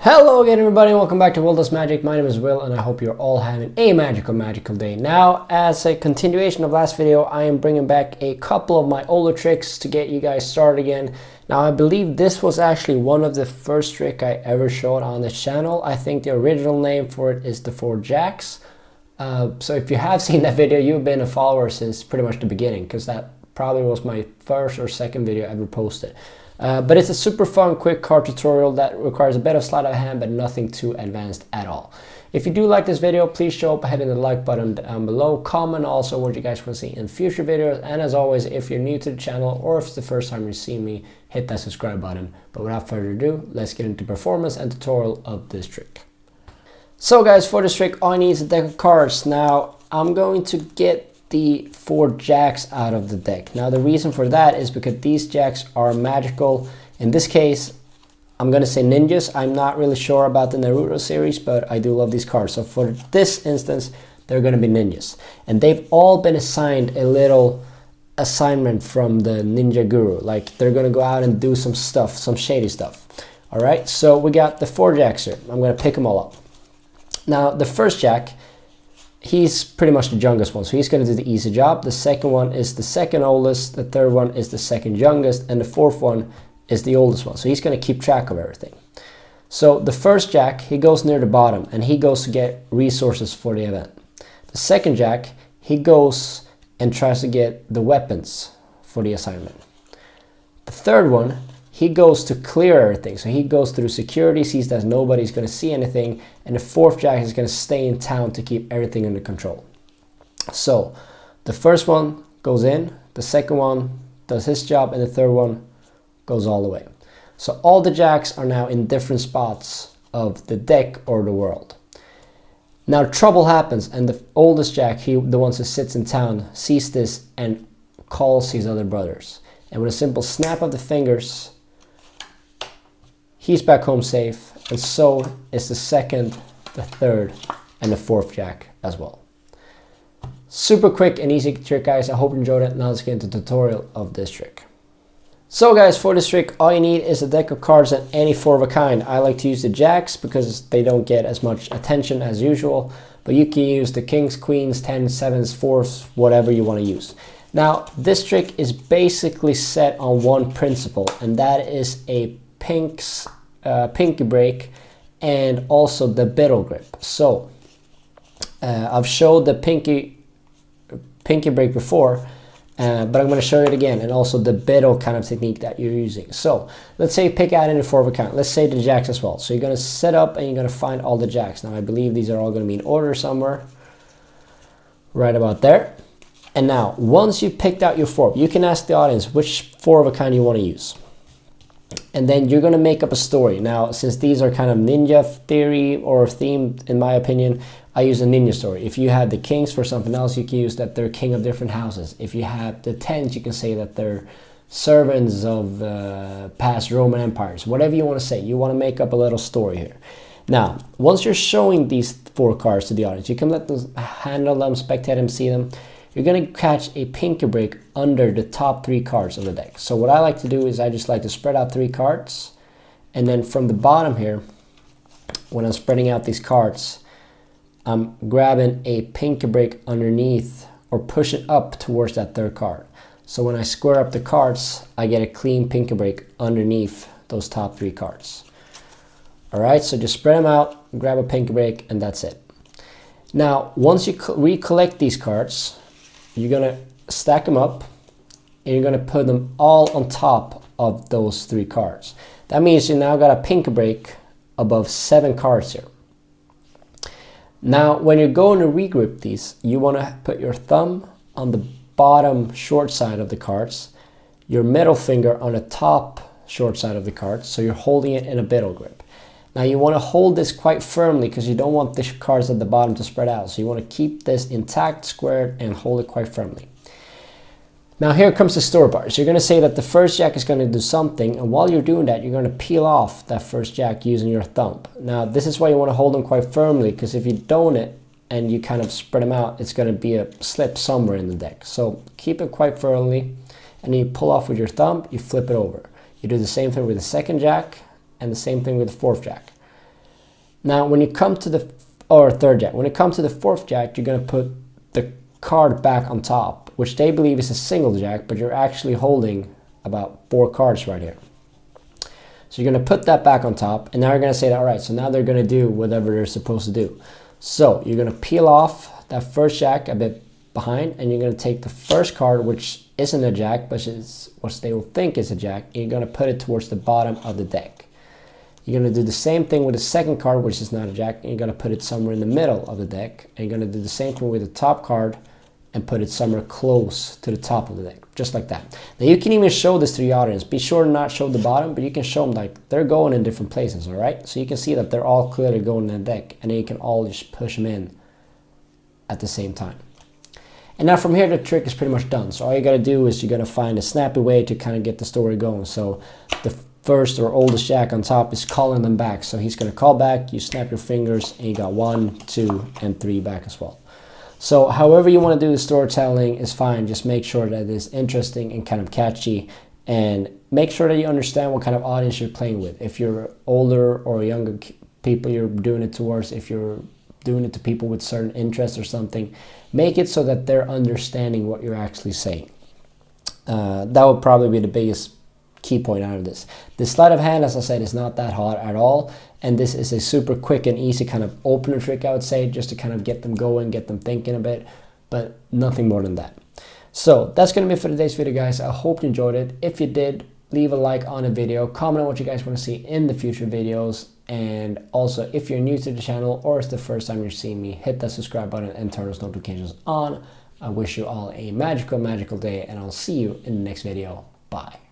Hello again everybody, welcome back to Will Does Magic. My name is Will and I hope you're all having a magical day. Now, as a continuation of last video, I am bringing back a couple of my older tricks to get you guys started again. Now, I believe this was actually one of the first trick I ever showed on this channel. I think the original name for it is the 4 Jacks. So if you have seen that video, you've been a follower since pretty much the beginning, because that probably was my first or second video ever posted. But it's a super fun, quick card tutorial that requires a bit of sleight of hand, but nothing too advanced at all. If you do like this video, please show up by hitting the like button down below. Comment also what you guys want to see in future videos. And as always, if you're new to the channel or if it's the first time you see me, hit that subscribe button. But without further ado, let's get into performance and tutorial of this trick. So guys, for this trick, all I need is a deck of cards. Now, I'm going to get the 4 Jacks out of the deck. Now, the reason for that is because these Jacks are magical. In this case, I'm going to say ninjas. I'm not really sure about the Naruto series, but I do love these cards. So for this instance, they're going to be ninjas. And they've all been assigned a little assignment from the ninja guru. Like, they're going to go out and do some stuff, some shady stuff. All right, so we got the 4 Jacks here. I'm going to pick them all up. Now, the first Jack, he's pretty much the youngest one, so he's going to do the easy job. The second one is the second oldest, the third one is the second youngest, and the fourth one is the oldest one. So he's going to keep track of everything. So the first Jack, he goes near the bottom, and he goes to get resources for the event. The second Jack, he goes and tries to get the weapons for the assignment. The third one, he goes to clear everything. So he goes through security, sees that nobody's going to see anything, and the fourth Jack is going to stay in town to keep everything under control. So the first one goes in, the second one does his job, and the third one goes all the way. So all the Jacks are now in different spots of the deck or the world. Now trouble happens, and the oldest Jack, the one who sits in town, sees this and calls his other brothers. And with a simple snap of the fingers, he's back home safe, and so is the second, the third, and the fourth Jack as well. Super quick and easy trick, guys. I hope you enjoyed it. Now let's get into the tutorial of this trick. So guys, for this trick, all you need is a deck of cards and any 4 of a kind. I like to use the Jacks because they don't get as much attention as usual, but you can use the Kings, Queens, 10s, 7s, 4s, whatever you want to use. Now, this trick is basically set on one principle, and that is a pinky break and also the biddle grip. So I've showed the pinky break before, but I'm going to show it again, and also the biddle kind of technique that you're using. So let's say you pick out any 4 of a kind. Let's say the Jacks as well. So you're going to set up and you're going to find all the Jacks. Now I believe these are all going to be in order somewhere right about there. And now once you've picked out your 4, you can ask the audience which 4 of a kind you want to use. And then you're going to make up a story. Now, since these are kind of ninja theory or themed, in my opinion, I use a ninja story. If you have the kings for something else, you can use that they're king of different houses. If you have the 10s, you can say that they're servants of past Roman empires. Whatever you want to say, you want to make up a little story here. Now, once you're showing these 4 cards to the audience, you can let them handle them, spectate them, see them. You're going to catch a pinky break under the top 3 cards of the deck. So what I like to do is I just like to spread out 3 cards. And then from the bottom here, when I'm spreading out these cards, I'm grabbing a pinky break underneath or push it up towards that 3rd card. So when I square up the cards, I get a clean pinky break underneath those top 3 cards. All right, so just spread them out, grab a pinky break, and that's it. Now, once you recollect these cards, you're going to stack them up, and you're going to put them all on top of those 3 cards. That means you now got a pinky break above 7 cards here. Now, when you're going to regrip these, you want to put your thumb on the bottom short side of the cards, your middle finger on the top short side of the cards, so you're holding it in a biddle grip. Now you want to hold this quite firmly because you don't want the cards at the bottom to spread out. So you want to keep this intact, squared, and hold it quite firmly. Now here comes the story part. So you're going to say that the first Jack is going to do something, and while you're doing that, you're going to peel off that first Jack using your thumb. Now this is why you want to hold them quite firmly, because if you don't it and you kind of spread them out, it's going to be a slip somewhere in the deck. So keep it quite firmly, and then you pull off with your thumb, you flip it over. You do the same thing with the second Jack, and the same thing with the fourth Jack. Now, when you come to the, or third jack, when it comes to the fourth jack, you're going to put the card back on top, which they believe is a single jack, but you're actually holding about 4 cards right here. So you're going to put that back on top, and now you're going to say, all right, so now they're going to do whatever they're supposed to do. So you're going to peel off that first jack a bit behind, and you're going to take the first card, which isn't a jack, but is what they will think is a jack, and you're going to put it towards the bottom of the deck. You're going to do the same thing with the second card, which is not a jack, and you're going to put it somewhere in the middle of the deck, and you're going to do the same thing with the top card and put it somewhere close to the top of the deck, just like that. Now you can even show this to the audience. Be sure to not show the bottom, but you can show them like they're going in different places, all right? So you can see that they're all clearly going in the deck, and then you can all just push them in at the same time. And now from here, the trick is pretty much done. So all you got to do is you got to find a snappy way to kind of get the story going. So the first or oldest jack on top is calling them back. So he's going to call back, you snap your fingers, and you got 1, 2, and 3 back as well. So however you want to do the storytelling is fine. Just make sure that it's interesting and kind of catchy, and make sure that you understand what kind of audience you're playing with. If you're older or younger people you're doing it towards, if you're doing it to people with certain interests or something, make it so that they're understanding what you're actually saying. That would probably be the biggest key point out of this. The sleight of hand, as I said, is not that hard at all, and this is a super quick and easy kind of opener trick, I would say, just to kind of get them going, get them thinking a bit, but nothing more than that. So that's going to be it for today's video, guys. I hope you enjoyed it. If you did, leave a like on the video, comment on what you guys want to see in the future videos, and also if you're new to the channel or it's the first time you're seeing me, hit that subscribe button and turn those notifications on. I wish you all a magical day, and I'll see you in the next video. Bye.